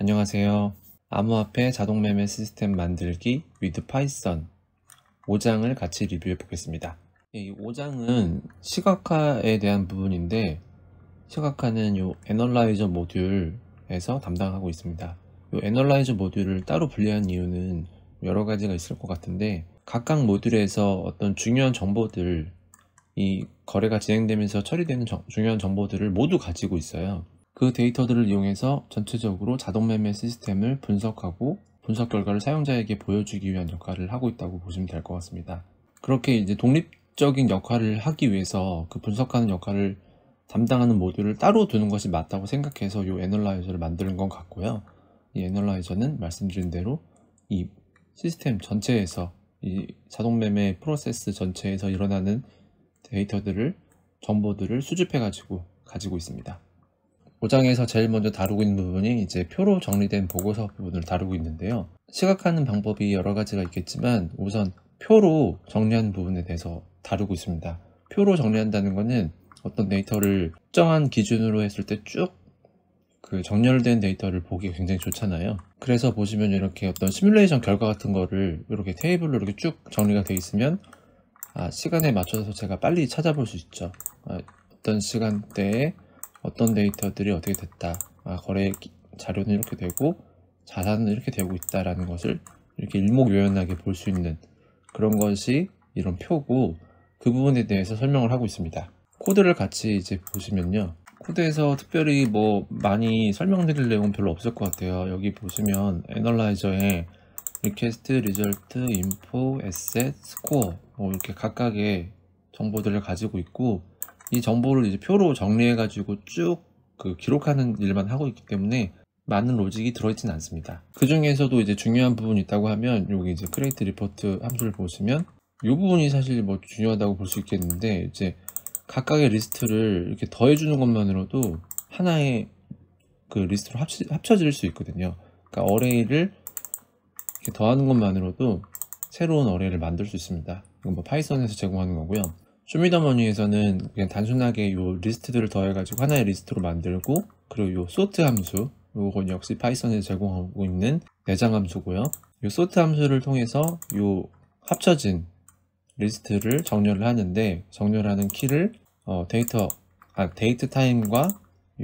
안녕하세요. 암호화폐 자동매매 시스템 만들기 with 파이썬 5장을 같이 리뷰해 보겠습니다. 이 5장은 시각화에 대한 부분인데, 시각화는 이 애널라이저 모듈에서 담당하고 있습니다. 이 애널라이저 모듈을 따로 분리한 이유는 여러 가지가 있을 것 같은데, 각각 모듈에서 어떤 중요한 정보들, 이 거래가 진행되면서 처리되는 중요한 정보들을 모두 가지고 있어요. 그 데이터들을 이용해서 전체적으로 자동매매 시스템을 분석하고 분석 결과를 사용자에게 보여주기 위한 역할을 하고 있다고 보시면 될 것 같습니다. 그렇게 이제 독립적인 역할을 하기 위해서 그 분석하는 역할을 담당하는 모듈을 따로 두는 것이 맞다고 생각해서 이 애널라이저를 만드는 것 같고요. 이 애널라이저는 말씀드린 대로 이 시스템 전체에서, 이 자동매매 프로세스 전체에서 일어나는 데이터들을, 정보들을 수집해가지고 가지고 있습니다. 5장에서 제일 먼저 다루고 있는 부분이 이제 표로 정리된 보고서 부분을 다루고 있는데요. 시각화하는 방법이 여러 가지가 있겠지만 우선 표로 정리하는 부분에 대해서 다루고 있습니다. 표로 정리한다는 것은 어떤 데이터를 특정한 기준으로 했을 때 쭉 그 정렬된 데이터를 보기 굉장히 좋잖아요. 그래서 보시면 이렇게 어떤 시뮬레이션 결과 같은 거를 이렇게 테이블로 이렇게 쭉 정리가 되어 있으면 시간에 맞춰서 제가 빨리 찾아볼 수 있죠. 어떤 시간대에 어떤 데이터들이 어떻게 됐다, 거래 자료는 이렇게 되고 자산은 이렇게 되고 있다라는 것을 이렇게 일목요연하게 볼 수 있는 그런 것이 이런 표고, 그 부분에 대해서 설명을 하고 있습니다. 코드를 같이 이제 보시면요, 코드에서 특별히 뭐 많이 설명드릴 내용은 별로 없을 것 같아요. 여기 보시면 애널라이저에 리퀘스트, 리절트, 인포, 에셋, 스코어 이렇게 각각의 정보들을 가지고 있고, 이 정보를 이제 표로 정리해 가지고 쭉 그 기록하는 일만 하고 있기 때문에 많은 로직이 들어있지는 않습니다. 그 중에서도 이제 중요한 부분이 있다고 하면 여기 이제 create report 함수를 보시면 이 부분이 사실 뭐 중요하다고 볼 수 있겠는데, 이제 각각의 리스트를 이렇게 더해주는 것만으로도 하나의 그 리스트로 합쳐질 수 있거든요. 그러니까 어레이를 이렇게 더하는 것만으로도 새로운 어레이를 만들 수 있습니다. 이건 뭐 파이썬에서 제공하는 거고요. 쇼미더머니에서는 그냥 단순하게 요 리스트들을 더해가지고 하나의 리스트로 만들고, 그리고 요 sort 함수, 요건 역시 파이썬에서 제공하고 있는 내장 함수고요. 요 sort 함수를 통해서 요 합쳐진 리스트를 정렬을 하는데, 정렬하는 키를 데이트 타임과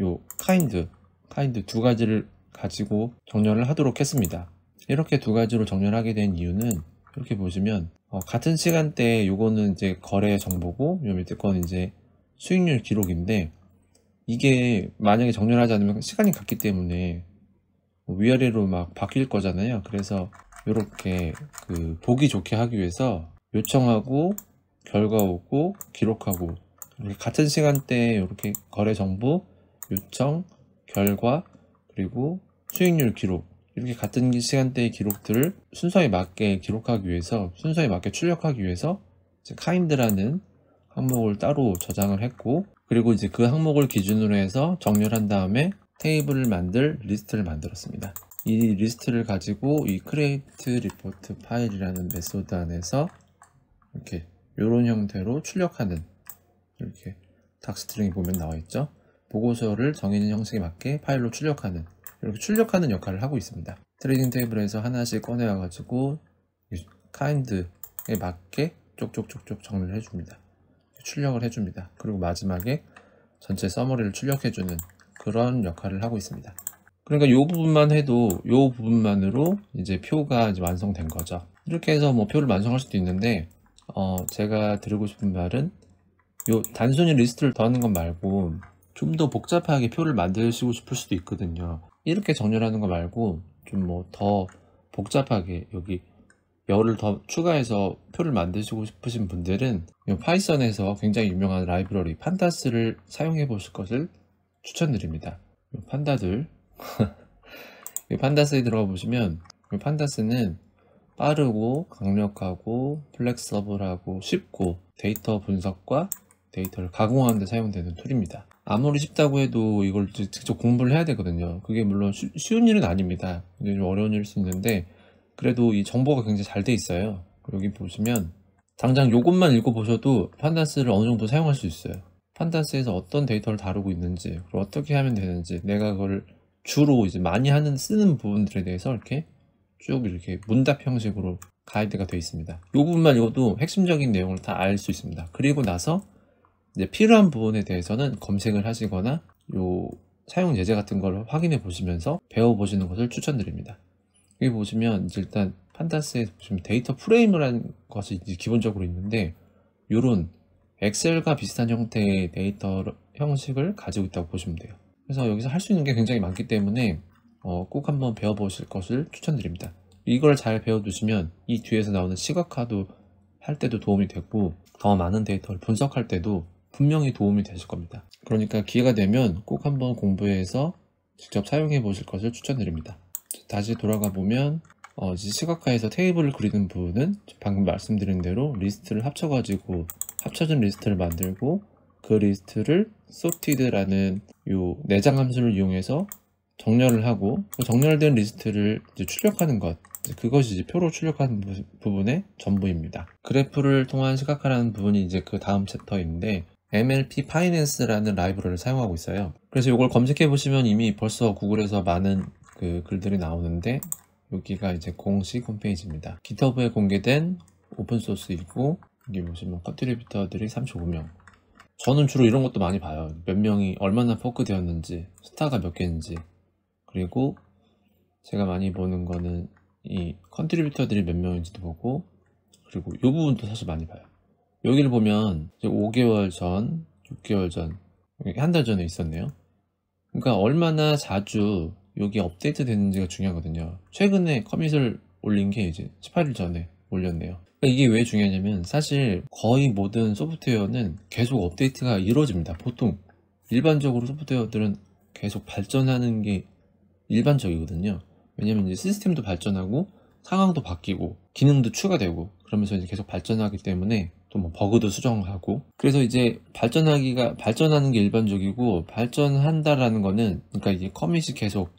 요 kind 두 가지를 가지고 정렬을 하도록 했습니다. 이렇게 두 가지로 정렬하게 된 이유는, 이렇게 보시면 같은 시간대에 요거는 이제 거래 정보고 요 밑에 건 이제 수익률 기록인데, 이게 만약에 정렬하지 않으면 시간이 갔기 때문에 위아래로 막 바뀔 거잖아요. 그래서 이렇게 그 보기 좋게 하기 위해서 요청하고 결과 오고 기록하고, 이렇게 같은 시간대에 이렇게 거래 정보, 요청, 결과, 그리고 수익률 기록, 이렇게 같은 시간대의 기록들을 순서에 맞게 기록하기 위해서, 순서에 맞게 출력하기 위해서 이제 kind라는 항목을 따로 저장을 했고, 그리고 이제 그 항목을 기준으로 해서 정렬한 다음에 테이블을 만들 리스트를 만들었습니다. 이 리스트를 가지고 이 create report 파일이라는 메소드 안에서 이렇게 이런 형태로 출력하는, 이렇게 닥스트링이 보면 나와 있죠. 보고서를 정해진 형식에 맞게 파일로 출력하는, 이렇게 출력하는 역할을 하고 있습니다. 트레이딩 테이블에서 하나씩 꺼내와 가지고 kind에 맞게 쪽쪽쪽쪽 정리를 해줍니다. 출력을 해줍니다. 그리고 마지막에 전체 서머리를 출력해주는 그런 역할을 하고 있습니다. 그러니까 이 부분만 해도, 이 부분만으로 이제 표가 이제 완성된 거죠. 이렇게 해서 뭐 표를 완성할 수도 있는데, 제가 드리고 싶은 말은 요 단순히 리스트를 더하는 것 말고 좀 더 복잡하게 표를 만드시고 싶을 수도 있거든요. 이렇게 정렬하는 거 말고 좀 뭐 더 복잡하게 여기 열을 더 추가해서 표를 만드시고 싶으신 분들은 이 파이썬에서 굉장히 유명한 라이브러리 판다스를 사용해 보실 것을 추천드립니다. 이 판다들 이 판다스에 들어가 보시면, 이 판다스는 빠르고 강력하고 플렉서블하고 쉽고 데이터 분석과 데이터를 가공하는 데 사용되는 툴입니다. 아무리 쉽다고 해도 이걸 직접 공부를 해야 되거든요. 그게 물론 쉬운 일은 아닙니다. 좀 어려운 일일 수 있는데, 그래도 이 정보가 굉장히 잘 돼 있어요. 여기 보시면 당장 요것만 읽어보셔도 판다스를 어느 정도 사용할 수 있어요. 판다스에서 어떤 데이터를 다루고 있는지, 그리고 어떻게 하면 되는지, 내가 그걸 주로 이제 많이 쓰는 부분들에 대해서 이렇게 쭉 이렇게 문답 형식으로 가이드가 되어 있습니다. 이 부분만 읽어도 핵심적인 내용을 다 알 수 있습니다. 그리고 나서 이제 필요한 부분에 대해서는 검색을 하시거나 요 사용 예제 같은 걸 확인해 보시면서 배워보시는 것을 추천드립니다. 여기 보시면 이제 일단 판다스에 보시면 데이터 프레임이라는 것이 이제 기본적으로 있는데, 요런 엑셀과 비슷한 형태의 데이터 형식을 가지고 있다고 보시면 돼요. 그래서 여기서 할 수 있는 게 굉장히 많기 때문에 꼭 한번 배워보실 것을 추천드립니다. 이걸 잘 배워두시면 이 뒤에서 나오는 시각화도 할 때도 도움이 되고, 더 많은 데이터를 분석할 때도 분명히 도움이 되실 겁니다. 그러니까 기회가 되면 꼭 한번 공부해서 직접 사용해 보실 것을 추천드립니다. 다시 돌아가 보면 시각화에서 테이블을 그리는 부분은 방금 말씀드린 대로 리스트를 합쳐가지고 합쳐진 리스트를 만들고, 그 리스트를 sorted라는 요 내장 함수를 이용해서 정렬을 하고, 그 정렬된 리스트를 이제 출력하는 것, 그것이 이제 표로 출력하는 부분의 전부입니다. 그래프를 통한 시각화라는 부분이 이제 그 다음 챕터인데, MLP Finance라는 라이브러리를 사용하고 있어요. 그래서 이걸 검색해 보시면 이미 벌써 구글에서 많은 그 글들이 나오는데, 여기가 이제 공식 홈페이지입니다. GitHub에 공개된 오픈소스이고, 여기 보시면 컨트리뷰터들이 35명. 저는 주로 이런 것도 많이 봐요. 몇 명이 얼마나 포크되었는지, 스타가 몇 개인지, 그리고 제가 많이 보는 거는 이 컨트리뷰터들이 몇 명인지도 보고, 그리고 이 부분도 사실 많이 봐요. 여기를 보면 이제 5개월 전, 6개월 전, 한 달 전에 있었네요. 그러니까 얼마나 자주 여기 업데이트 됐는지가 중요하거든요. 최근에 커밋을 올린 게 이제 18일 전에 올렸네요. 그러니까 이게 왜 중요하냐면, 사실 거의 모든 소프트웨어는 계속 업데이트가 이루어집니다. 보통 일반적으로 소프트웨어들은 계속 발전하는 게 일반적이거든요. 왜냐면 이제 시스템도 발전하고 상황도 바뀌고 기능도 추가되고 그러면서 이제 계속 발전하기 때문에 또 뭐 버그도 수정하고, 그래서 이제 발전하는 게 일반적이고, 발전한다라는 거는, 그러니까 이게 커밋이 계속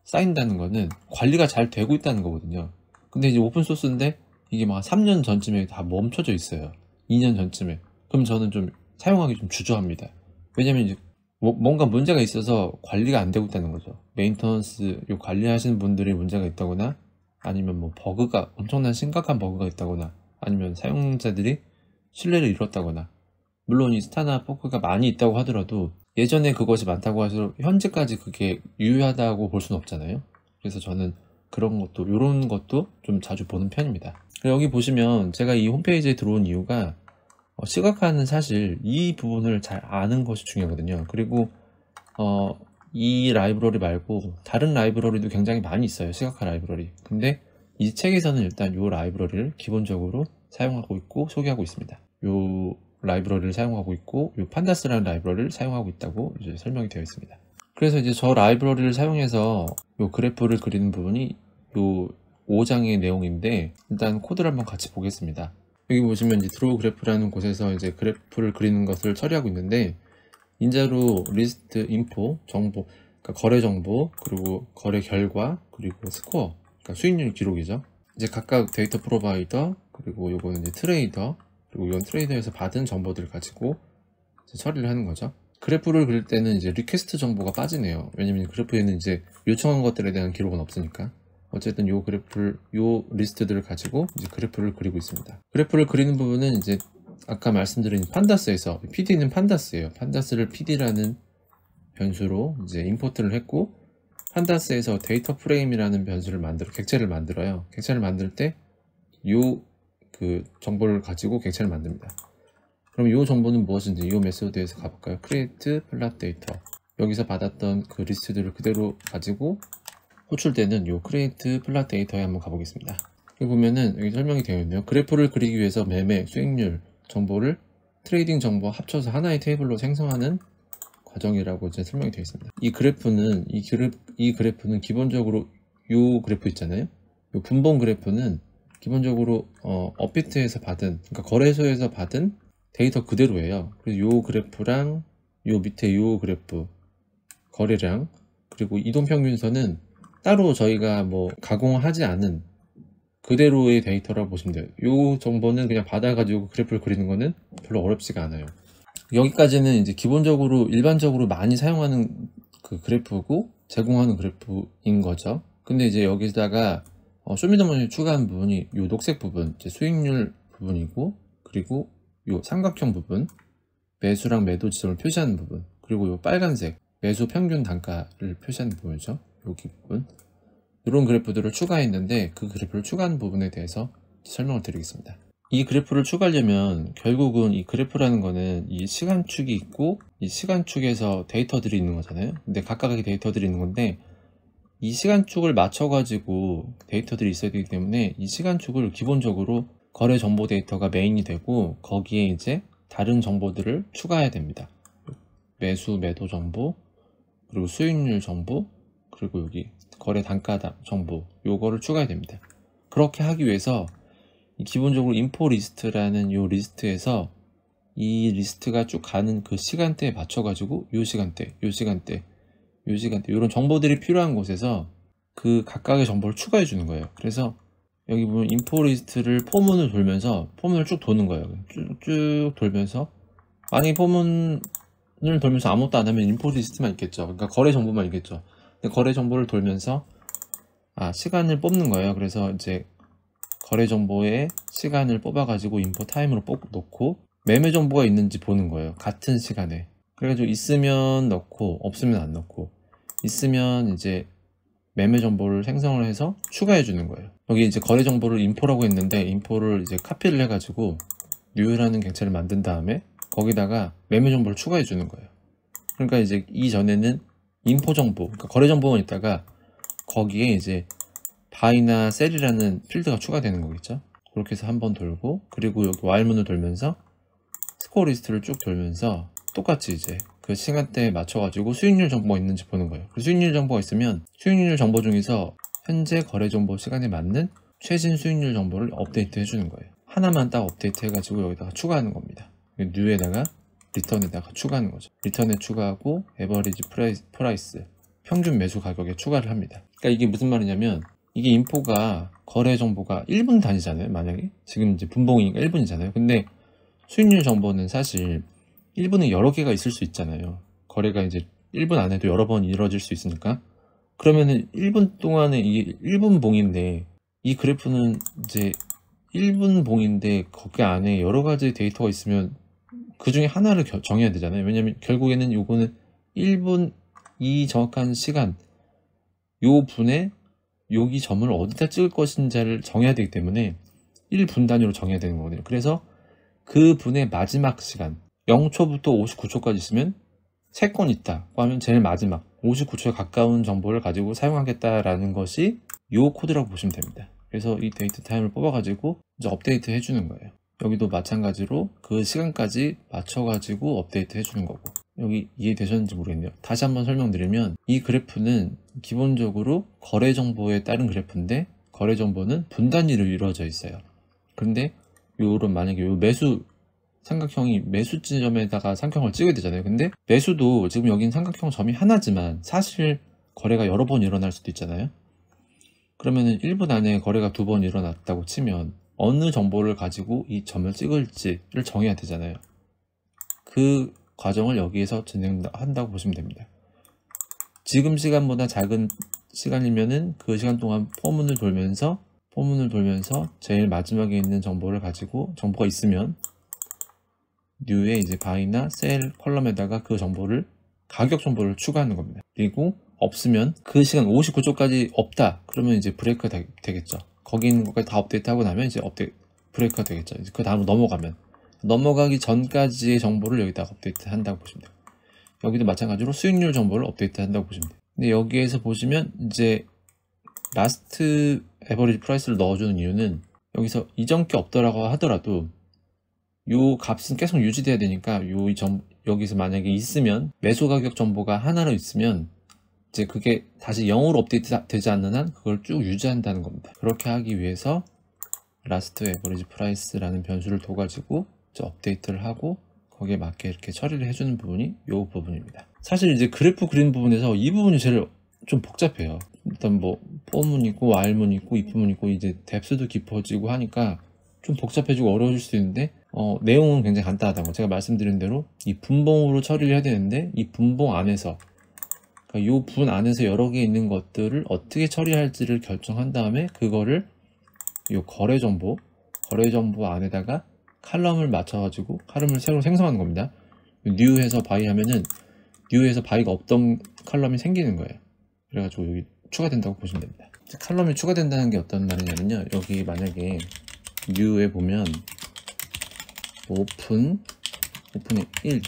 쌓인다는 거는 관리가 잘 되고 있다는 거거든요. 근데 이제 오픈소스인데 이게 막 3년 전쯤에 다 멈춰져 있어요. 2년 전쯤에. 그럼 저는 좀 사용하기 좀 주저합니다. 왜냐면 이제 뭔가 문제가 있어서 관리가 안 되고 있다는 거죠. 메인터넌스 요 관리하시는 분들이 문제가 있다거나, 아니면 뭐 버그가 엄청난 심각한 버그가 있다거나, 아니면 사용자들이 신뢰를 잃었다거나. 물론 이 스타나 포크가 많이 있다고 하더라도 예전에 그것이 많다고 해서 현재까지 그게 유효하다고 볼 수는 없잖아요. 그래서 저는 이런 것도 좀 자주 보는 편입니다. 여기 보시면 제가 이 홈페이지에 들어온 이유가, 시각화는 사실 이 부분을 잘 아는 것이 중요하거든요. 그리고 이 라이브러리 말고 다른 라이브러리도 굉장히 많이 있어요. 시각화 라이브러리. 근데 이 책에서는 일단 이 라이브러리를 기본적으로 사용하고 있고 소개하고 있습니다. 이 라이브러리를 사용하고 있고, 이 판다스라는 라이브러리를 사용하고 있다고 이제 설명이 되어 있습니다. 그래서 이제 저 라이브러리를 사용해서 이 그래프를 그리는 부분이 이 5장의 내용인데, 일단 코드를 한번 같이 보겠습니다. 여기 보시면 이제 드로우 그래프라는 곳에서 이제 그래프를 그리는 것을 처리하고 있는데, 인자로 리스트 인포 정보, 그러니까 거래 정보, 그리고 거래 결과, 그리고 스코어, 그러니까 수익률 기록이죠. 이제 각각 데이터 프로바이더, 그리고 요거는 이제 트레이더, 그리고 이건 트레이더에서 받은 정보들을 가지고 이제 처리를 하는 거죠. 그래프를 그릴 때는 이제 리퀘스트 정보가 빠지네요. 왜냐면 그래프에는 이제 요청한 것들에 대한 기록은 없으니까. 어쨌든 요 리스트들을 가지고 이제 그래프를 그리고 있습니다. 그래프를 그리는 부분은 이제 아까 말씀드린 판다스에서, PD는 판다스예요. 판다스를 PD라는 변수로 이제 임포트를 했고, 판다스에서 데이터 프레임이라는 변수를 객체를 만들어요. 객체를 만들 때 그 정보를 가지고 객체를 만듭니다. 그럼 이 정보는 무엇인지 이 메소드에서 가볼까요? create plot data. 여기서 받았던 그 리스트들을 그대로 가지고 호출되는 이 create plot data에 한번 가보겠습니다. 여기 보면은 여기 설명이 되어 있네요. 그래프를 그리기 위해서 매매, 수익률 정보를 트레이딩 정보와 합쳐서 하나의 테이블로 생성하는 과정이라고 이제 설명이 되어 있습니다. 이 그래프는 기본적으로 이 그래프 있잖아요. 이 분봉 그래프는 기본적으로 업비트에서 받은, 그러니까 거래소에서 받은 데이터 그대로예요. 그래서 이 그래프랑 이 밑에 이 그래프 거래량, 그리고 이동평균선은 따로 저희가 뭐 가공하지 않은 그대로의 데이터라고 보시면 돼요. 이 정보는 그냥 받아가지고 그래프를 그리는 거는 별로 어렵지가 않아요. 여기까지는 이제 기본적으로 일반적으로 많이 사용하는 그 그래프고, 제공하는 그래프인 거죠. 근데 이제 여기다가 쇼미더머니 추가한 부분이 요 녹색 부분, 이제 수익률 부분이고, 그리고 요 삼각형 부분, 매수랑 매도 지점을 표시하는 부분, 그리고 요 빨간색 매수 평균 단가를 표시하는 부분이죠. 여기 부분, 이런 그래프들을 추가했는데 그 그래프를 추가한 부분에 대해서 설명을 드리겠습니다. 이 그래프를 추가하려면 결국은 이 그래프라는 거는 이 시간축이 있고, 이 시간축에서 데이터들이 있는 거잖아요. 근데 각각의 데이터들이 있는 건데, 이 시간축을 맞춰 가지고 데이터들이 있어야 되기 때문에 이 시간축을 기본적으로 거래 정보 데이터가 메인이 되고, 거기에 이제 다른 정보들을 추가해야 됩니다. 매수 매도 정보, 그리고 수익률 정보, 그리고 여기 거래 단가 정보, 요거를 추가해야 됩니다. 그렇게 하기 위해서 기본적으로 인포 리스트라는 요 리스트에서 이 리스트가 쭉 가는 그 시간대에 맞춰 가지고 요 시간대, 요 시간대, 요 시간대, 이런 정보들이 필요한 곳에서 그 각각의 정보를 추가해 주는 거예요. 그래서 여기 보면 인포 리스트를 포문을 돌면서, 포문을 쭉 도는 거예요. 쭉 돌면서, 만약에 포문을 돌면서 아무것도 안 하면 인포 리스트만 있겠죠. 그러니까 거래 정보만 있겠죠. 근데 거래 정보를 돌면서 시간을 뽑는 거예요. 그래서 이제 거래 정보에 시간을 뽑아 가지고 인포 타임으로 놓고, 매매 정보가 있는지 보는 거예요. 같은 시간에. 그래가지고 있으면 넣고, 없으면 안 넣고, 있으면 이제 매매 정보를 생성을 해서 추가해 주는 거예요. 여기 이제 거래 정보를 인포라고 했는데, 인포를 이제 카피를 해가지고 뉴라는 객체를 만든 다음에 거기다가 매매 정보를 추가해 주는 거예요. 그러니까 이제 이전에는 인포 정보, 그러니까 거래 정보만 있다가 거기에 이제 바이나 셀이라는 필드가 추가되는 거겠죠. 그렇게 해서 한번 돌고, 그리고 여기 while문을 돌면서 스코어 리스트를 쭉 돌면서 똑같이 이제 그 시간대에 맞춰가지고 수익률 정보가 있는지 보는 거예요. 그 수익률 정보가 있으면 수익률 정보 중에서 현재 거래 정보 시간에 맞는 최신 수익률 정보를 업데이트 해주는 거예요. 하나만 딱 업데이트 해가지고 여기다가 추가하는 겁니다. 뉴에다가 리턴에다가 추가하는 거죠. 리턴에 추가하고 에버리지 프라이스, 평균 매수 가격에 추가를 합니다. 그러니까 이게 무슨 말이냐면, 이게 인포가 거래 정보가 1분 단위잖아요. 만약에 지금 이제 분봉이니까 1분이잖아요. 근데 수익률 정보는 사실 1분에 여러 개가 있을 수 있잖아요. 거래가 이제 1분 안에도 여러 번 이루어질 수 있으니까. 그러면은 1분 동안에 이게 1분 봉인데, 이 그래프는 이제 1분 봉인데 거기 안에 여러 가지 데이터가 있으면 그 중에 하나를 정해야 되잖아요. 왜냐면 결국에는 요거는 1분, 이 정확한 시간, 요 분에 여기 점을 어디다 찍을 것인지를 정해야 되기 때문에 1분 단위로 정해야 되는 거거든요. 그래서 그 분의 마지막 시간, 0초부터 59초까지 있으면 3건 있다고 하면 제일 마지막 59초에 가까운 정보를 가지고 사용하겠다라는 것이 요 코드라고 보시면 됩니다. 그래서 이 데이트 타임을 뽑아가지고 이제 업데이트 해주는 거예요. 여기도 마찬가지로 그 시간까지 맞춰가지고 업데이트 해주는 거고. 여기 이해되셨는지 모르겠네요. 다시 한번 설명드리면, 이 그래프는 기본적으로 거래 정보에 따른 그래프인데, 거래 정보는 분 단위로 이루어져 있어요. 그런데 요런 만약에 요 매수 삼각형이 매수 지점에다가 삼각형을 찍어야 되잖아요. 근데 매수도 지금 여긴 삼각형 점이 하나지만 사실 거래가 여러 번 일어날 수도 있잖아요. 그러면은 1분 안에 거래가 2번 일어났다고 치면 어느 정보를 가지고 이 점을 찍을지를 정해야 되잖아요. 그 과정을 여기에서 진행한다고 보시면 됩니다. 지금 시간보다 작은 시간이면은 그 시간 동안 포문을 돌면서 제일 마지막에 있는 정보를 가지고, 정보가 있으면 뉴에 이제 바이나 셀 컬럼에다가 그 정보를, 가격 정보를 추가하는 겁니다. 그리고 없으면 그 시간 59초까지 없다 그러면 이제 브레이크가 되겠죠. 거기 있는 것까지 다 업데이트하고 나면 이제 브레이크가 되겠죠. 이제 그 다음으로 넘어가기 전까지의 정보를 여기다 업데이트 한다고 보시면 돼요. 여기도 마찬가지로 수익률 정보를 업데이트 한다고 보시면 돼요. 근데 여기에서 보시면 이제 라스트 에버리지 프라이스를 넣어주는 이유는, 여기서 이전 게 없더라고 하더라도 요 값은 계속 유지돼야 되니까, 여기서 만약에 있으면 매수 가격 정보가 하나로 있으면 이제 그게 다시 0으로 업데이트 되지 않는 한 그걸 쭉 유지한다는 겁니다. 그렇게 하기 위해서 라스트 에버리지 프라이스라는 변수를 둬가지고 이제 업데이트를 하고 거기에 맞게 이렇게 처리를 해주는 부분이 이 부분입니다. 사실 이제 그래프 그린 부분에서 이 부분이 제일 좀 복잡해요. 일단 뭐 포문 있고 while문 있고 if문 있고 이제 뎁스도 깊어지고 하니까 좀 복잡해지고 어려워질 수도 있는데, 내용은 굉장히 간단하다고 제가 말씀드린 대로 이 분봉으로 처리를 해야 되는데, 이 분봉 안에서 그러니까 이 분 안에서 여러 개 있는 것들을 어떻게 처리할지를 결정한 다음에 그거를 이 거래 정보 안에다가 칼럼을 맞춰가지고 칼럼을 새로 생성하는 겁니다. 뉴에서 바이 하면은 뉴에서 바이가 없던 칼럼이 생기는 거예요. 그래가지고 여기 추가된다고 보시면 됩니다. 칼럼이 추가된다는 게 어떤 말이냐면요, 여기 만약에 뉴에 보면 오픈에 1,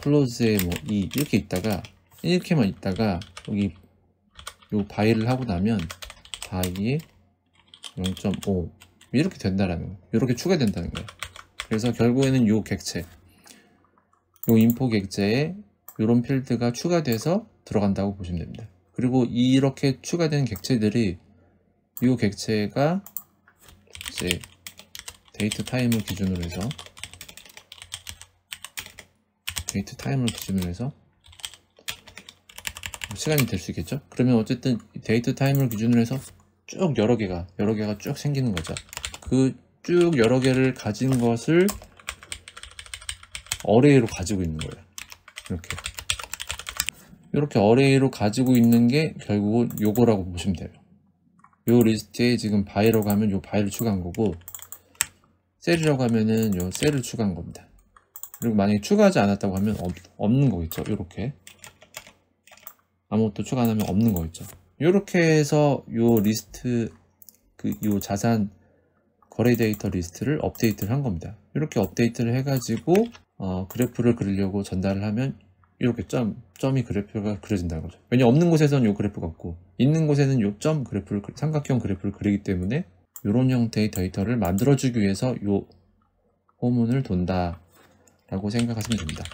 클로즈에 뭐 2 이렇게 있다가 이렇게만 있다가 여기 요 바이를 하고 나면 바이에 0.5 이렇게 된다라는 거예요. 이렇게 추가된다는 거예요. 그래서 결국에는 요 객체, 요 인포 객체에 요런 필드가 추가돼서 들어간다고 보시면 됩니다. 그리고 이렇게 추가된 객체들이 요 객체가 이제 데이트 타임을 기준으로 해서 시간이 될 수 있겠죠. 그러면 어쨌든 데이트 타임을 기준으로 해서 쭉 여러 개가 쭉 생기는 거죠. 그 쭉 여러 개를 가진 것을 어레이로 가지고 있는 거예요. 이렇게 어레이로 가지고 있는 게 결국은 요거라고 보시면 돼요. 요 리스트에 지금 바이라고 하면 요 바이를 추가한 거고, 셀이라고 하면은 요 셀을 추가한 겁니다. 그리고 만약에 추가하지 않았다고 하면 없는 거겠죠. 요렇게 아무것도 추가 안 하면 없는 거겠죠. 요렇게 해서 요 리스트, 요 자산 거래 데이터 리스트를 업데이트를 한 겁니다. 이렇게 업데이트를 해가지고 그래프를 그리려고 전달을 하면 이렇게 점이 그래프가 그려진다는 거죠. 왜냐면 없는 곳에서는 요 그래프가 없고 있는 곳에는 요 점 그래프를, 삼각형 그래프를 그리기 때문에 이런 형태의 데이터를 만들어주기 위해서 요 호문을 돈다 라고 생각하시면 됩니다.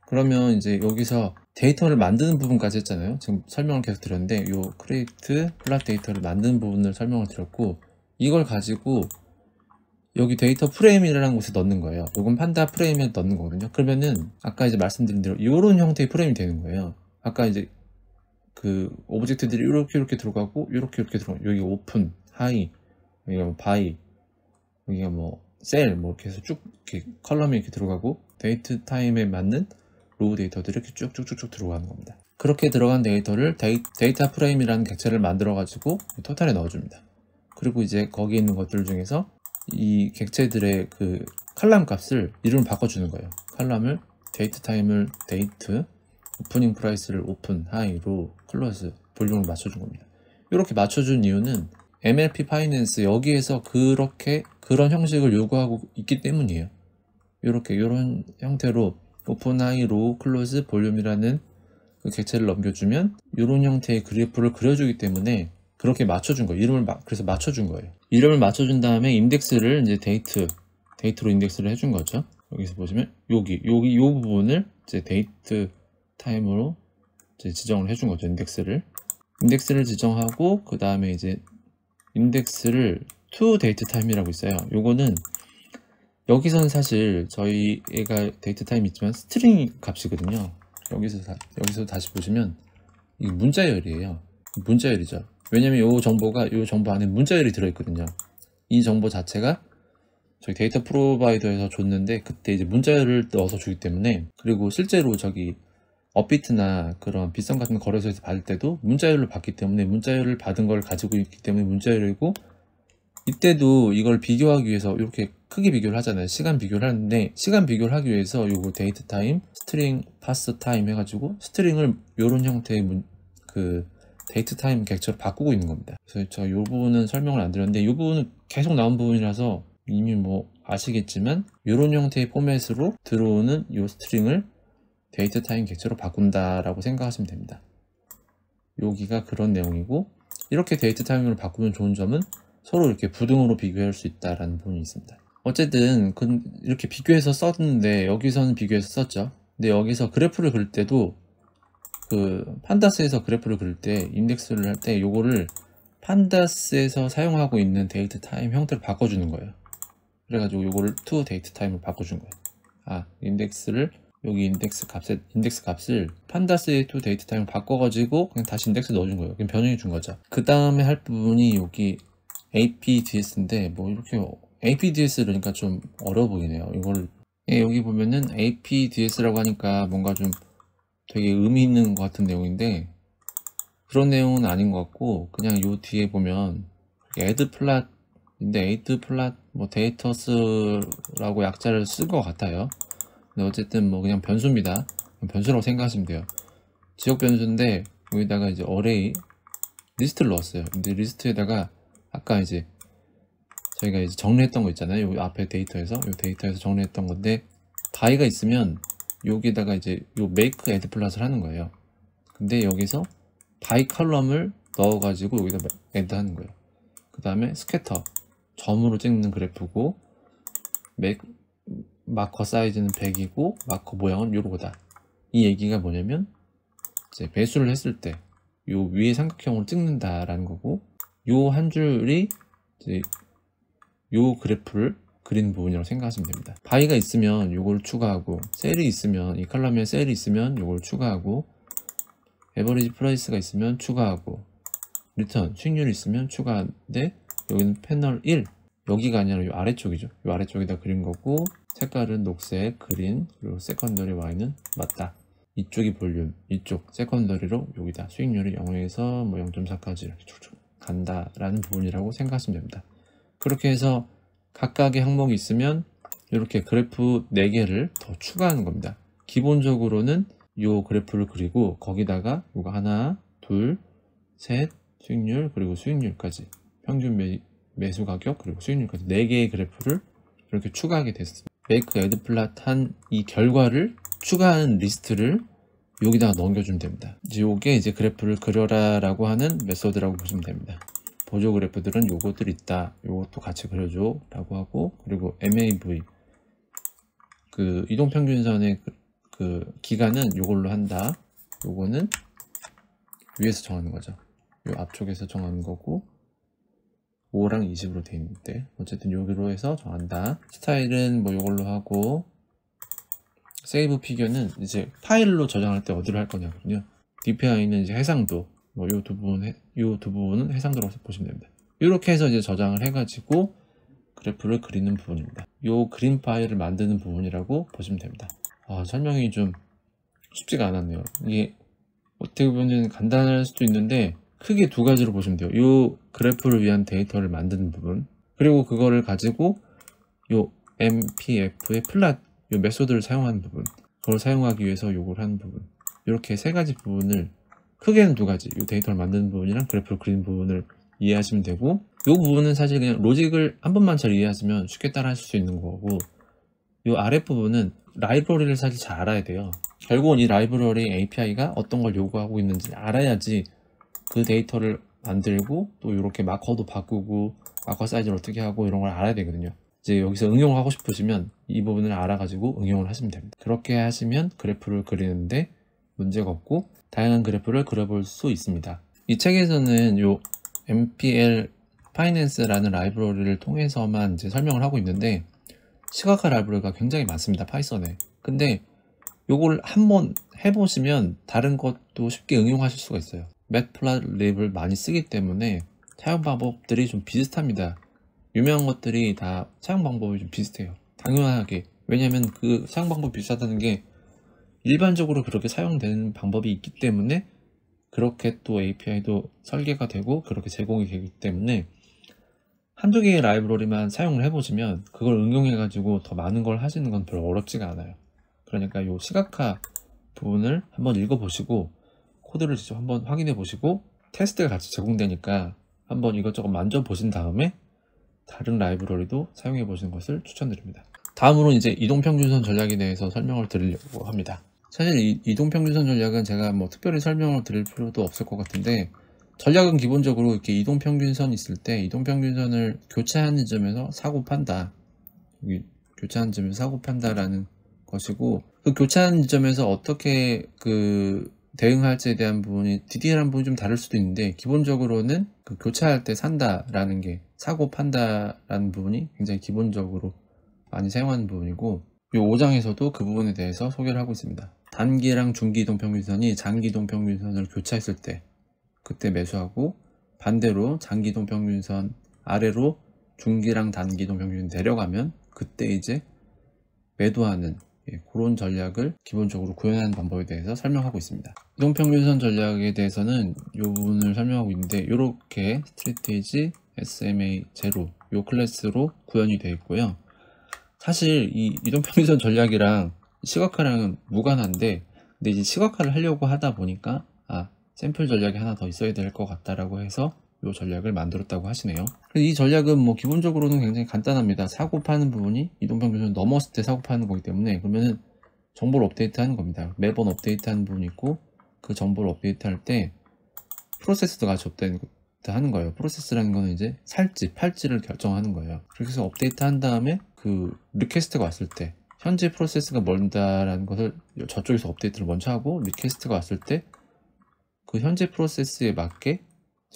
그러면 이제 여기서 데이터를 만드는 부분까지 했잖아요. 지금 설명을 계속 드렸는데 요 크리에이트 플랫 데이터를 만드는 부분을 설명을 드렸고, 이걸 가지고 여기 데이터 프레임이라는 곳에 넣는 거예요. 요건 판다 프레임에 넣는 거거든요. 그러면은 아까 이제 말씀드린 대로 이런 형태의 프레임이 되는 거예요. 아까 이제 그 오브젝트들이 이렇게 들어가고 이렇게 들어가고, 여기 오픈, 하이, 여기가 뭐 바이, 여기가 뭐 셀, 뭐 이렇게 해서 쭉 이렇게 컬럼이 이렇게 들어가고, 데이트 타임에 맞는 로우 데이터들이 이렇게 쭉쭉쭉 들어가는 겁니다. 그렇게 들어간 데이터를 데이터 프레임이라는 객체를 만들어 가지고 토탈에 넣어줍니다. 그리고 이제 거기 있는 것들 중에서 이 객체들의 그 칼럼 값을 이름을 바꿔주는 거예요. 칼럼을 데이트 타임을 데이트, 오프닝 프라이스를 오픈, 하이, 로우, 클로즈, 볼륨을 맞춰준 겁니다. 이렇게 맞춰준 이유는 MLP 파이낸스 여기에서 그런 형식을 요구하고 있기 때문이에요. 이런 형태로 오픈, 하이, 로우, 클로즈, 볼륨이라는 그 객체를 넘겨주면 이런 형태의 그래프를 그려주기 때문에 그렇게 맞춰준 거예요. 그래서 맞춰준 거예요. 이름을 맞춰준 다음에 인덱스를 이제 데이트로 인덱스를 해준 거죠. 여기서 보시면 여기 요 부분을 이제 데이트 타임으로 이제 지정을 해준 거죠. 인덱스를 지정하고, 그 다음에 이제 인덱스를 to date time이라고 있어요. 요거는 여기서는 사실 저희가 데이트 타임이 있지만 스트링 값이거든요. 여기서 다시 보시면 이게 문자열이에요. 문자열이죠. 왜냐면 요 정보 안에 문자열이 들어있거든요. 이 정보 자체가 저희 데이터 프로바이더에서 줬는데 그때 이제 문자열을 넣어서 주기 때문에, 그리고 실제로 저기 업비트나 그런 빗썸 같은 거래소에서 받을 때도 문자열을 받기 때문에 문자열을 받은 걸 가지고 있기 때문에 문자열이고, 이때도 이걸 비교하기 위해서 이렇게 크게 비교를 하잖아요. 시간 비교를 하는데, 시간 비교를 하기 위해서 요거 데이트 타임, 스트링, 파스 타임 해가지고 스트링을 요런 형태의 그 데이트 타임 객체로 바꾸고 있는 겁니다. 그래서 제가 요 부분은 설명을 안 드렸는데, 요 부분은 계속 나온 부분이라서 이미 뭐 아시겠지만 요런 형태의 포맷으로 들어오는 요 스트링을 데이트 타임 객체로 바꾼다라고 생각하시면 됩니다. 여기가 그런 내용이고, 이렇게 데이트 타임으로 바꾸면 좋은 점은 서로 이렇게 부등으로 비교할 수 있다라는 부분이 있습니다. 어쨌든 이렇게 비교해서 썼는데, 여기서는 비교해서 썼죠. 근데 여기서 그래프를 그릴 때도 그 판다스에서 그래프를 그릴 때 인덱스를 할 때 요거를 판다스에서 사용하고 있는 데이트 타임 형태로 바꿔주는 거예요. 그래가지고 요거를 to date time으로 바꿔준 거예요. 여기 인덱스 값을 판다스의 to date time으로 바꿔가지고 그냥 다시 인덱스 넣어준 거예요. 그냥 변형해 준 거죠. 그 다음에 할 부분이 여기 APDS인데, 뭐 이렇게 APDS 그러니까 좀 어려워 보이네요. 여기 보면은 APDS라고 하니까 뭔가 좀 되게 의미 있는 것 같은 내용인데 그런 내용은 아닌 것 같고, 그냥 요 뒤에 보면 애드 플랫인데 에이드 플랫 뭐 데이터스라고 약자를 쓴 것 같아요. 근데 어쨌든 뭐 그냥 변수입니다. 변수라고 생각하시면 돼요. 지역 변수인데 여기다가 이제 어레이 리스트를 넣었어요. 근데 리스트에다가 아까 이제 저희가 이제 정리했던 거 있잖아요. 요 앞에 데이터에서 정리했던 건데, 바이가 있으면 여기다가 이제 요 make add 플랫을 하는 거예요. 근데 여기서 바이 컬럼을 넣어가지고 여기다 add 하는 거예요. 그 다음에 스캐터 점으로 찍는 그래프고, 마커 사이즈는 100이고 마커 모양은 요거다. 이 얘기가 뭐냐면 이제 배수를 했을 때 요 위에 삼각형으로 찍는다라는 거고, 요 한 줄이 이제 요 그래프를 그린 부분이라고 생각하시면 됩니다. 바이가 있으면 요걸 추가하고, 셀이 있으면 이 컬럼에 셀이 있으면 요걸 추가하고, 에버리지 프라이스가 있으면 추가하고, 리턴 수익률이 있으면 추가하는데, 여기는 패널 1 여기가 아니라 요 아래쪽이죠. 요 아래쪽에다 그린 거고, 색깔은 녹색, 그린, 그리고 세컨더리 Y는 맞다. 이쪽이 볼륨, 이쪽 세컨더리로 여기다 수익률이 0에서 뭐 0.4까지 이렇게 쭉쭉 간다라는 부분이라고 생각하시면 됩니다. 그렇게 해서 각각의 항목이 있으면 이렇게 그래프 4개를 더 추가하는 겁니다. 기본적으로는 이 그래프를 그리고 거기다가 이거 하나, 둘, 셋, 수익률, 그리고 수익률까지, 평균 매수 가격, 그리고 수익률까지 4개의 그래프를 이렇게 추가하게 됐습니다. make add plot 한 이 결과를 추가하는 리스트를 여기다가 넘겨주면 됩니다. 이게 이제 그래프를 그려라 라고 하는 메소드라고 보시면 됩니다. 보조 그래프들은 요것들 있다, 요것도 같이 그려줘 라고 하고, 그리고 MAV 그 이동평균선의 그 기간은 요걸로 한다. 요거는 위에서 정하는 거죠. 요 앞쪽에서 정하는 거고, 5랑 20으로 되어 있는데 어쨌든 여기로 해서 정한다. 스타일은 뭐 요걸로 하고, 세이브 피규어는 이제 파일로 저장할 때 어디로 할 거냐면요, DPI는 이제 해상도, 뭐 요 두 부분은 해상도라고 보시면 됩니다. 이렇게 해서 이제 저장을 해가지고 그래프를 그리는 부분입니다. 요 그림 파일을 만드는 부분이라고 보시면 됩니다. 설명이 좀 쉽지가 않았네요. 이게 어떻게 보면 간단할 수도 있는데 크게 두 가지로 보시면 돼요. 요 그래프를 위한 데이터를 만드는 부분, 그리고 그거를 가지고 요 MPF의 플랫 요 메소드를 사용하는 부분, 그걸 사용하기 위해서 요걸 하는 부분, 이렇게 세 가지 부분을, 크게는 두 가지, 요 데이터를 만드는 부분이랑 그래프를 그리는 부분을 이해하시면 되고, 요 부분은 사실 그냥 로직을 한 번만 잘 이해하시면 쉽게 따라 하실 수 있는 거고, 요 아랫 부분은 라이브러리를 사실 잘 알아야 돼요. 결국은 이 라이브러리 API가 어떤 걸 요구하고 있는지 알아야지 그 데이터를 만들고, 또 이렇게 마커도 바꾸고 마커 사이즈를 어떻게 하고 이런 걸 알아야 되거든요. 이제 여기서 응용을 하고 싶으시면 이 부분을 알아가지고 응용을 하시면 됩니다. 그렇게 하시면 그래프를 그리는데 문제가 없고 다양한 그래프를 그려볼 수 있습니다. 이 책에서는 요 MPL 파이낸스라는 라이브러리를 통해서만 이제 설명을 하고 있는데, 시각화 라이브러리가 굉장히 많습니다, 파이썬에. 근데 요걸 한번 해보시면 다른 것도 쉽게 응용하실 수가 있어요. 매트플립을 많이 쓰기 때문에 사용 방법들이 좀 비슷합니다. 유명한 것들이 다 사용 방법이 좀 비슷해요, 당연하게. 왜냐면 그 사용 방법이 비슷하다는 게 일반적으로 그렇게 사용되는 방법이 있기 때문에, 그렇게 또 API도 설계가 되고 그렇게 제공이 되기 때문에 한두 개의 라이브러리만 사용을 해보시면 그걸 응용해 가지고 더 많은 걸 하시는 건 별로 어렵지가 않아요. 그러니까 이 시각화 부분을 한번 읽어보시고 코드를 직접 한번 확인해 보시고, 테스트가 같이 제공되니까 한번 이것저것 만져보신 다음에 다른 라이브러리도 사용해 보시는 것을 추천드립니다. 다음으로 이제 이동평균선 전략에 대해서 설명을 드리려고 합니다. 사실 이 이동평균선 전략은 제가 뭐 특별히 설명을 드릴 필요도 없을 것 같은데, 전략은 기본적으로 이렇게 이동평균선이 있을 때 이동평균선을 교차하는 점에서 사고 판다, 여기 교차하는 점에서 사고 판다라는 것이고, 그 교차하는 점에서 어떻게 그 대응할지에 대한 부분이 디테일한 부분이 좀 다를 수도 있는데, 기본적으로는 그 교차할 때 산다라는 게 사고 판다라는 부분이 굉장히 기본적으로 많이 사용하는 부분이고, 이 5장에서도 그 부분에 대해서 소개를 하고 있습니다. 단기랑 중기 이동평균선이 장기 이동평균선을 교차했을 때 그때 매수하고, 반대로 장기 이동평균선 아래로 중기랑 단기 이동평균선 내려가면 그때 이제 매도하는 그런 전략을 기본적으로 구현하는 방법에 대해서 설명하고 있습니다. 이동평균선 전략에 대해서는 이 부분을 설명하고 있는데, 이렇게 스트레이티지 SMA0 이 클래스로 구현이 되어 있고요. 사실 이 이동평균선 전략이랑 시각화랑은 무관한데, 근데 이제 시각화를 하려고 하다 보니까 샘플 전략이 하나 더 있어야 될 것 같다라고 해서 이 전략을 만들었다고 하시네요. 이 전략은 뭐 기본적으로는 굉장히 간단합니다. 사고 파는 부분이 이동평균선 넘었을 때 사고 파는 거기 때문에, 그러면은 정보를 업데이트 하는 겁니다. 매번 업데이트 하는 부분이 있고, 그 정보를 업데이트 할 때 프로세스도 같이 업데이트 하는 거예요. 프로세스라는 거는 이제 살지 팔지를 결정하는 거예요. 그래서 업데이트 한 다음에 그 리퀘스트가 왔을 때, 현재 프로세스가 뭔다라는 것을 저쪽에서 업데이트를 먼저 하고, 리퀘스트가 왔을 때 그 현재 프로세스에 맞게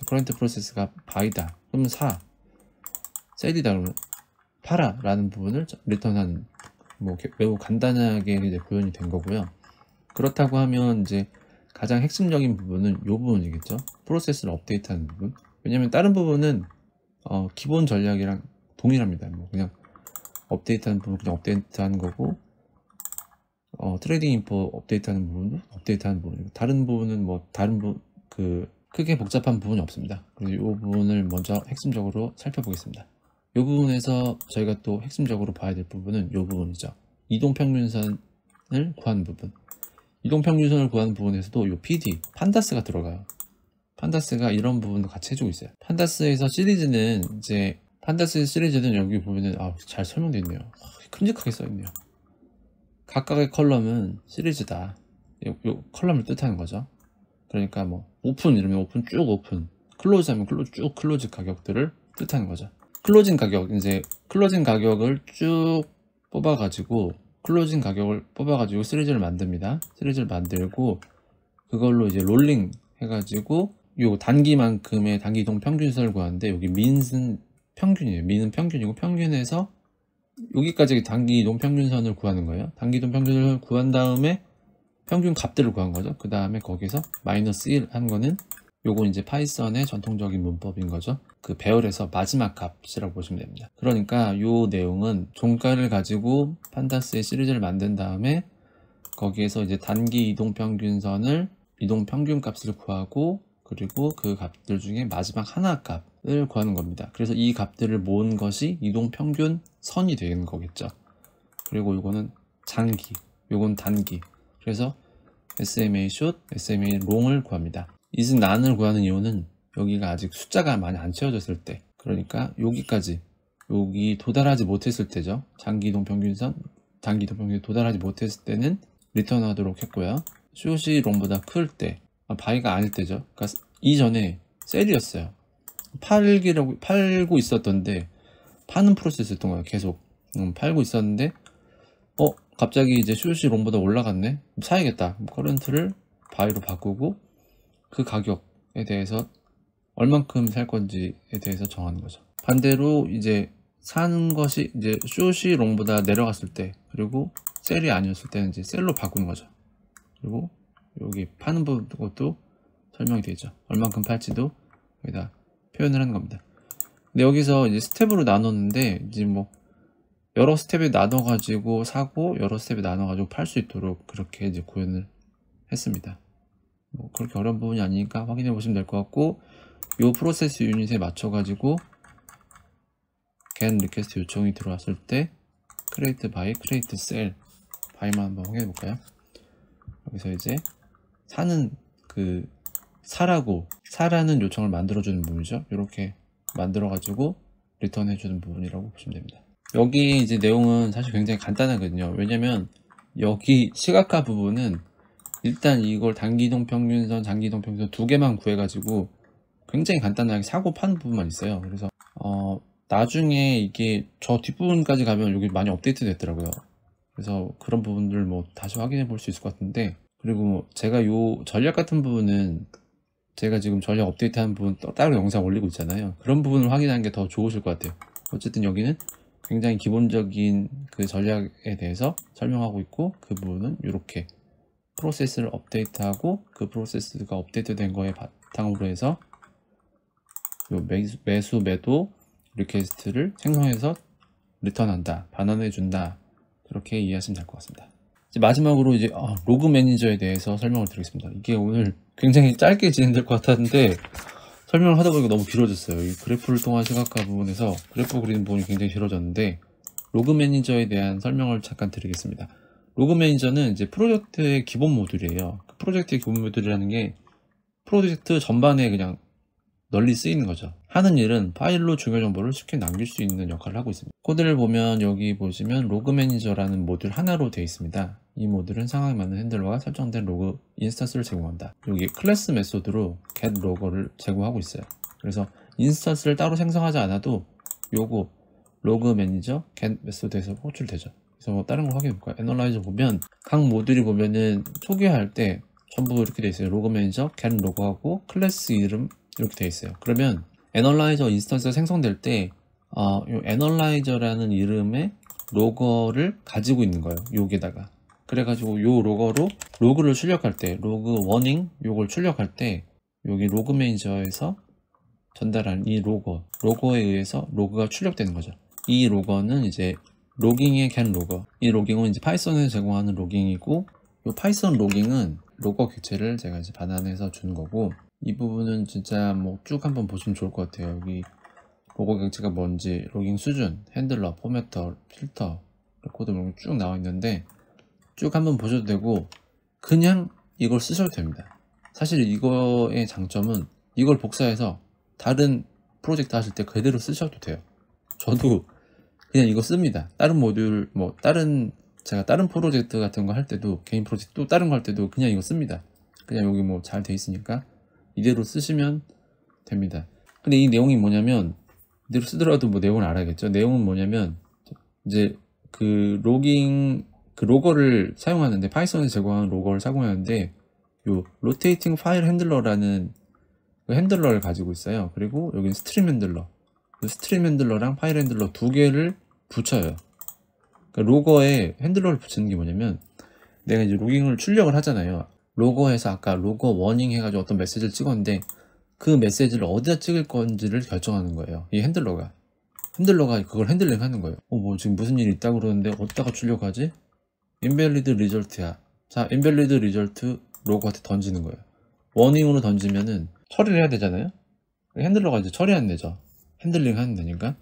커런트 프로세스가 바이다 그러면 사, 셀이다 그러면 팔아 라는 부분을 리턴하는, 뭐 매우 간단하게 이제 구현이 된 거고요. 그렇다고 하면 이제 가장 핵심적인 부분은 이 부분이겠죠. 프로세스를 업데이트하는 부분. 왜냐면 다른 부분은 기본 전략이랑 동일합니다. 뭐 그냥 업데이트하는 부분 그냥 업데이트하는 거고, 트레이딩 인포 업데이트하는 부분도 업데이트하는 부분이고, 다른 부분은 뭐 크게 복잡한 부분이 없습니다. 그래서 이 부분을 먼저 핵심적으로 살펴보겠습니다. 이 부분에서 저희가 또 핵심적으로 봐야 될 부분은 이 부분이죠. 이동평균선을 구하는 부분. 이동평균선을 구하는 부분에서도 이 PD, 판다스가 들어가요. 판다스가 이런 부분도 같이 해주고 있어요. 판다스에서 시리즈는 여기 보면은 잘 설명되어 있네요. 큼직하게 써 있네요. 각각의 컬럼은 시리즈다. 요 컬럼을 뜻하는 거죠. 그러니까 뭐 오픈 이러면 오픈 쭉 오픈, 클로즈 하면 쭉 클로즈 가격들을 뜻하는 거죠. 클로징 가격을 쭉 뽑아가지고 시리즈를 만듭니다. 시리즈를 만들고 그걸로 이제 롤링 해가지고 요 단기만큼의 단기 이동 평균선을 구하는데, 여기 민은 평균이에요. 민은 평균이고, 평균에서 여기까지 단기 이동 평균선을 구하는 거예요. 단기 이동 평균선을 구한 다음에 평균 값들을 구한 거죠. 그 다음에 거기서 마이너스 1 한 거는 요거 이제 파이썬의 전통적인 문법인 거죠. 그 배열에서 마지막 값이라고 보시면 됩니다. 그러니까 요 내용은 종가를 가지고 판다스의 시리즈를 만든 다음에 거기에서 이제 단기 이동 평균선을 이동 평균 값을 구하고, 그리고 그 값들 중에 마지막 하나 값을 구하는 겁니다. 그래서 이 값들을 모은 것이 이동 평균 선이 되는 거겠죠. 그리고 요거는 장기, 요건 단기. 그래서 SMA short, SMA long을 구합니다. is은 none을 구하는 이유는 여기가 아직 숫자가 많이 안 채워졌을 때, 그러니까 여기 도달하지 못했을 때죠. 장기 이동 평균선, 단기 이동 평균에 도달하지 못했을 때는 리턴하도록 했고요. short이 long보다 클 때, 바이가 아닐 때죠. 그러니까 이전에 셀이었어요. 팔고 있었던데, 파는 프로세스였던 거예요. 계속 팔고 있었는데 갑자기 이제 short이 long보다 올라갔네, 사야겠다. 커런트를 바이로 바꾸고 그 가격에 대해서 얼만큼 살 건지에 대해서 정하는 거죠. 반대로 이제 사는 것이 이제 short이 long보다 내려갔을 때, 그리고 셀이 아니었을 때는 이제 셀로 바꾸는 거죠. 그리고 여기 파는 것도 설명이 되죠. 얼만큼 팔지도 여기다 표현을 하는 겁니다. 근데 여기서 이제 스텝으로 나눴는데, 이제 뭐 여러 스텝에 나눠가지고 사고, 여러 스텝에 나눠가지고 팔 수 있도록 그렇게 이제 구현을 했습니다. 뭐 그렇게 어려운 부분이 아니니까 확인해 보시면 될 것 같고, 이 프로세스 유닛에 맞춰가지고 get 리퀘스트 요청이 들어왔을 때 create by, create cell by만 한번 확인해 볼까요? 여기서 이제 사라는 요청을 만들어주는 부분이죠. 이렇게 만들어가지고 리턴해주는 부분이라고 보시면 됩니다. 여기 이제 내용은 사실 굉장히 간단하거든요. 왜냐면 여기 시각화 부분은 일단 이걸 단기이동 평균선, 장기이동 평균선 두 개만 구해가지고 굉장히 간단하게 사고 파는 부분만 있어요. 그래서 나중에 이게 저 뒷부분까지 가면 여기 많이 업데이트 됐더라고요. 그래서 그런 부분들 뭐 다시 확인해 볼 수 있을 것 같은데, 그리고 제가 요 전략 같은 부분은 제가 지금 전략 업데이트 하는 부분 따로 영상 올리고 있잖아요. 그런 부분을 확인하는 게 더 좋으실 것 같아요. 어쨌든 여기는 굉장히 기본적인 그 전략에 대해서 설명하고 있고, 그 부분은 이렇게 프로세스를 업데이트하고 그 프로세스가 업데이트 된 거에 바탕으로 해서 요 매수 매도 리퀘스트를 생성해서 리턴한다, 반환해 준다, 그렇게 이해하시면 될 것 같습니다. 이제 마지막으로 이제 로그 매니저에 대해서 설명을 드리겠습니다. 이게 오늘 굉장히 짧게 진행될 것 같았는데 설명을 하다 보니까 너무 길어졌어요. 이 그래프를 통한 시각화 부분에서 그래프 그리는 부분이 굉장히 길어졌는데 로그 매니저에 대한 설명을 잠깐 드리겠습니다. 로그 매니저는 이제 프로젝트의 기본 모듈이에요. 그 프로젝트의 기본 모듈이라는 게 프로젝트 전반에 그냥 널리 쓰이는 거죠. 하는 일은 파일로 중요 정보를 쉽게 남길 수 있는 역할을 하고 있습니다. 코드를 보면 여기 보시면 로그 매니저라는 모듈 하나로 되어 있습니다. 이 모듈은 상황에 맞는 핸들러가 설정된 로그 인스턴스를 제공한다. 여기 클래스 메소드로 get 로그를 제공하고 있어요. 그래서 인스턴스를 따로 생성하지 않아도 요거 로그 매니저 get 메소드에서 호출되죠. 그래서 뭐 다른 거 확인해 볼까요? 애널라이저 보면 각 모듈이 보면은 초기화할 때 전부 이렇게 되어 있어요. 로그 매니저 get 로그하고 클래스 이름 이렇게 되어 있어요. 그러면 애널라이저 인스턴스가 생성될 때 이 애널라이저라는 이름의 로거를 가지고 있는 거예요. 여기다가 그래가지고 요 로거로 로그를 출력할 때 로그 워닝 요걸 출력할 때 여기 로그 매니저에서 전달한 이 로거에 의해서 로그가 출력되는 거죠. 이 로거는 이제 로깅의 get 로거. 이 로깅은 이제 파이썬에 제공하는 로깅이고 이 파이썬 로깅은 로거 객체를 제가 이제 반환해서 준 거고 이 부분은 진짜 뭐 쭉 한번 보시면 좋을 것 같아요. 여기 로고 객체가 뭔지, 로깅 수준, 핸들러, 포매터, 필터, 레코드 이런 거 쭉 나와 있는데 쭉 한번 보셔도 되고 그냥 이걸 쓰셔도 됩니다. 사실 이거의 장점은 이걸 복사해서 다른 프로젝트 하실 때 그대로 쓰셔도 돼요. 저도 그냥 이거 씁니다. 다른 모듈 제가 다른 프로젝트 같은 거 할 때도 개인 프로젝트 또 다른 거 할 때도 그냥 이거 씁니다. 그냥 여기 뭐 잘 돼 있으니까 이대로 쓰시면 됩니다. 근데 이 내용이 뭐냐면 이대로 쓰더라도 뭐 내용을 알아야겠죠. 내용은 뭐냐면 이제 그 로거를 사용하는데 파이썬에 제공하는 로거를 사용하는데 요 로테이팅 파일 핸들러라는 그 핸들러를 가지고 있어요. 그리고 여기는 스트림 핸들러, 스트림 핸들러랑 파일 핸들러 두 개를 붙여요. 그러니까 로거에 핸들러를 붙이는 게 뭐냐면 내가 이제 로깅을 출력을 하잖아요. 로거에서 아까 로거 워닝 해가지고 어떤 메시지를 찍었는데 그 메시지를 어디다 찍을 건지를 결정하는 거예요. 이 핸들러가 그걸 핸들링 하는 거예요. 뭐 지금 무슨 일이 있다고 그러는데 어디다가 출력하지? 인밸리드 리절트야. 자, 인밸리드 리절트 로거한테 던지는 거예요. 워닝으로 던지면은 처리를 해야 되잖아요. 핸들러가 이제 처리하는 데죠. 핸들링 하는 데니까.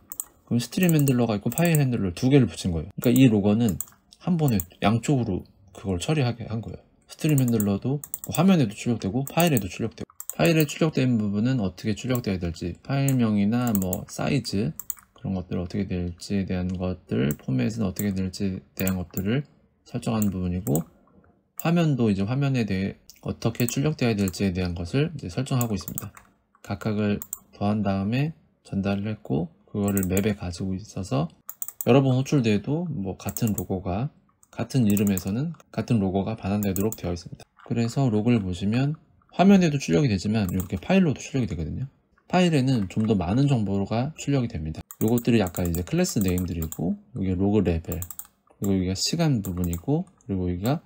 그럼 스트림 핸들러가 있고 파일 핸들러 두 개를 붙인 거예요. 그러니까 이 로거는 한 번에 양쪽으로 그걸 처리하게 한 거예요. 스트림 핸들러도 화면에도 출력되고 파일에도 출력되고, 파일에 출력된 부분은 어떻게 출력되어야 될지, 파일명이나 뭐 사이즈 그런 것들 어떻게 될지에 대한 것들, 포맷은 어떻게 될지에 대한 것들을 설정하는 부분이고, 화면도 이제 화면에 대해 어떻게 출력되어야 될지에 대한 것을 이제 설정하고 있습니다. 각각을 더한 다음에 전달을 했고 그거를 맵에 가지고 있어서 여러 번 호출돼도 뭐 같은 로고가 같은 이름에서는 같은 로고가 반환되도록 되어 있습니다. 그래서 로그를 보시면 화면에도 출력이 되지만 이렇게 파일로도 출력이 되거든요. 파일에는 좀 더 많은 정보가 출력이 됩니다. 요것들이 약간 이제 클래스 네임들이고, 여기 로그 레벨, 그리고 여기가 시간 부분이고, 그리고 여기가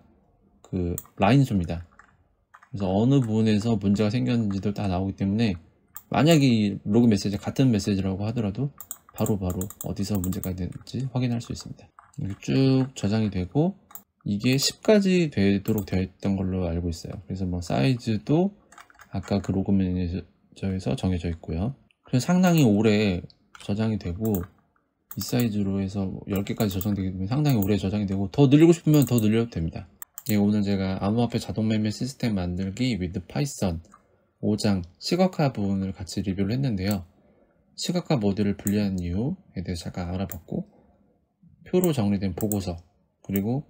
그 라인 수입니다. 그래서 어느 부분에서 문제가 생겼는지도 다 나오기 때문에 만약에 이 로그 메시지 같은 메시지라고 하더라도 바로바로 어디서 문제가 되는지 확인할 수 있습니다. 이렇게 쭉 저장이 되고 이게 10까지 되도록 되어 있던 걸로 알고 있어요. 그래서 뭐 사이즈도 아까 그 로그 매니저에서 정해져 있고요. 그래서 상당히 오래 저장이 되고 이 사이즈로 해서 10개까지 저장되기 때문에 상당히 오래 저장이 되고 더 늘리고 싶으면 더 늘려도 됩니다. 예, 오늘 제가 암호화폐 자동매매 시스템 만들기 with 파이썬 5장 시각화 부분을 같이 리뷰를 했는데요. 시각화 모듈을 분리한 이유에 대해서 잠깐 알아봤고, 표로 정리된 보고서, 그리고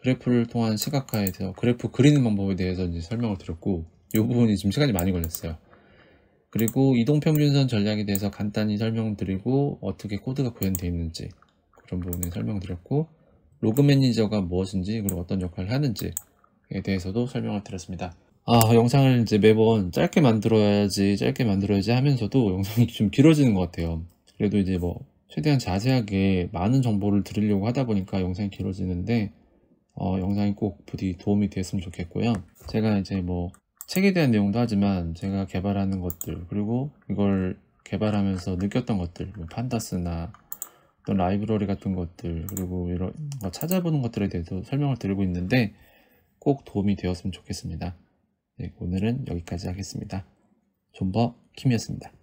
그래프를 통한 시각화에 대해서 그래프 그리는 방법에 대해서 이제 설명을 드렸고, 이 부분이 지금 시간이 많이 걸렸어요. 그리고 이동평균선 전략에 대해서 간단히 설명드리고 어떻게 코드가 구현되어 있는지 그런 부분에 설명드렸고, 로그 매니저가 무엇인지 그리고 어떤 역할을 하는지에 대해서도 설명을 드렸습니다. 영상을 이제 매번 짧게 만들어야지 하면서도 영상이 좀 길어지는 것 같아요. 그래도 이제 뭐 최대한 자세하게 많은 정보를 드리려고 하다 보니까 영상이 길어지는데 영상이 꼭 부디 도움이 됐으면 좋겠고요. 제가 이제 뭐 책에 대한 내용도 하지만 제가 개발하는 것들, 그리고 이걸 개발하면서 느꼈던 것들, 뭐 판다스나 어떤 라이브러리 같은 것들 그리고 이런 거 찾아보는 것들에 대해서 설명을 드리고 있는데 꼭 도움이 되었으면 좋겠습니다. 네, 오늘은 여기까지 하겠습니다. 존버 킴이었습니다.